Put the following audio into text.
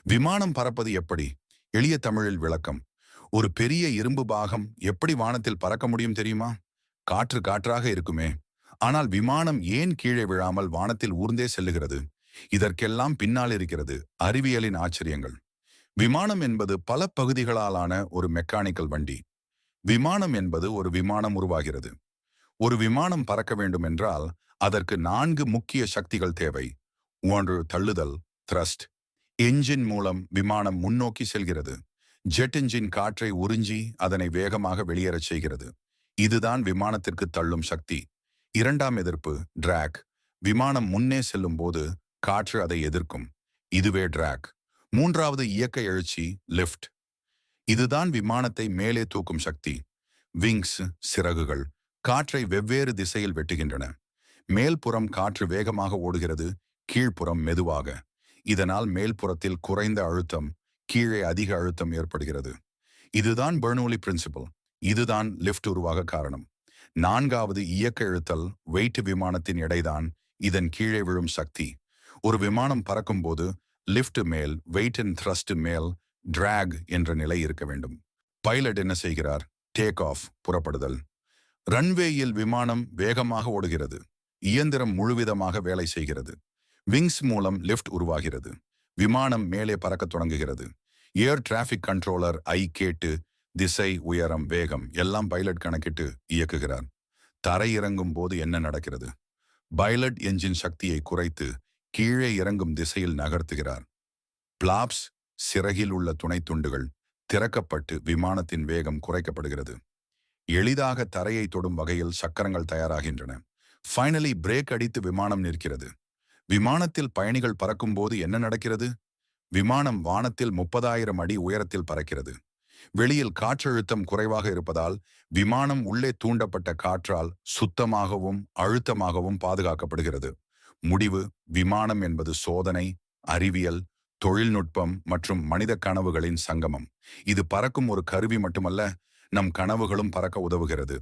விமானம் பறப்பது எப்படி? எளிய தமிழில் விளக்கம். ஒரு பெரிய இரும்பு பாகம் எப்படி வானத்தில் பறக்க முடியும் தெரியுமா? காற்று காற்றாக இருக்குமே. ஆனால் விமானம் ஏன் கீழே விழாமல் வானத்தில் ஊர்ந்தே செல்லுகிறது? இதற்கெல்லாம் பின்னால் இருக்கிறது அறிவியலின் ஆச்சரியங்கள். விமானம் என்பது பல பகுதிகளாலான ஒரு மெக்கானிக்கல் வண்டி. விமானம் என்பது ஒரு விமானம் உருவாகிறது. ஒரு விமானம் பறக்க வேண்டும் என்றால் அதற்கு 4 முக்கிய சக்திகள் தேவை. ஒன்று தள்ளுதல், த்ரஸ்ட். என்ஜின் மூலம் விமானம் முன்னோக்கி செல்கிறது. ஜெட் என்ஜின் காற்றை உறிஞ்சி அதனை வேகமாக வெளியேறச் செய்கிறது. இதுதான் விமானத்திற்கு தள்ளும் சக்தி. இரண்டாம் எதிர்ப்பு, டிராக். விமானம் முன்னே செல்லும் போது காற்று அதை எதிர்க்கும். இதுவே டிராக். மூன்றாவது இயக்க எழுச்சி, லிஃப்ட். இதுதான் விமானத்தை மேலே தூக்கும் சக்தி. விங்ஸ், சிறகுகள் காற்றை வெவ்வேறு திசையில் வெட்டுகின்றன. மேல்புறம் காற்று வேகமாக ஓடுகிறது, கீழ்ப்புறம் மெதுவாக. இதனால் மேல்புறத்தில் குறைந்த அழுத்தம், கீழே அதிக அழுத்தம் ஏற்படுகிறது. இதுதான் பெர்னூலி பிரின்சிபல். இதுதான் லிஃப்ட் உருவாக காரணம். நான்காவது இயக்க இழுத்தல், வெயிட். விமானத்தின் எடைதான் இதன் கீழே விழும் சக்தி. ஒரு விமானம் பறக்கும்போது லிஃப்ட் மேல், வெயிட் அண்ட் த்ரஸ்ட் மேல், டிராக் என்ற நிலை இருக்க வேண்டும். பைலட் என்ன செய்கிறார்? Take off, புறப்படுதல். ரன்வேயில் விமானம் வேகமாக ஓடுகிறது. இயந்திரம் முழுவிதமாக வேலை செய்கிறது. விங்ஸ் மூலம் லிஃப்ட் உருவாகிறது. விமானம் மேலே பறக்கத் தொடங்குகிறது. ஏர் டிராஃபிக் கண்ட்ரோலர் கேட்டு திசை, உயரம், வேகம் எல்லாம் பைலட் கணக்கிட்டு இயக்குகிறார். தரை இறங்கும் போது என்ன நடக்கிறது? பைலட் என்ஜின் சக்தியை குறைத்து கீழே இறங்கும் திசையில் நகர்த்துகிறார். பிளாப்ஸ், சிறகில் உள்ள துணை துண்டுகள் திறக்கப்பட்டு விமானத்தின் வேகம் குறைக்கப்படுகிறது. எளிதாக தரையை தொடும் வகையில் சக்கரங்கள் தயாராகின்றன. ஃபைனலி பிரேக் அடித்து விமானம் நிற்கிறது. விமானத்தில் பயணிகள் பறக்கும்போது என்ன நடக்கிறது? விமானம் வானத்தில் 30,000 அடி உயரத்தில் பறக்கிறது. வெளியில் காற்றழுத்தம் குறைவாக இருப்பதால் விமானம் உள்ளே தூண்டப்பட்ட காற்றால் சுத்தமாகவும் அழுத்தமாகவும் பாதுகாக்கப்படுகிறது. முடிவு: விமானம் என்பது சோதனை, அறிவியல், தொழில்நுட்பம் மற்றும் மனித கனவுகளின் சங்கமம். இது பறக்கும் ஒரு கருவி மட்டுமல்ல, நம் கனவுகளும் பறக்க உதவுகிறது.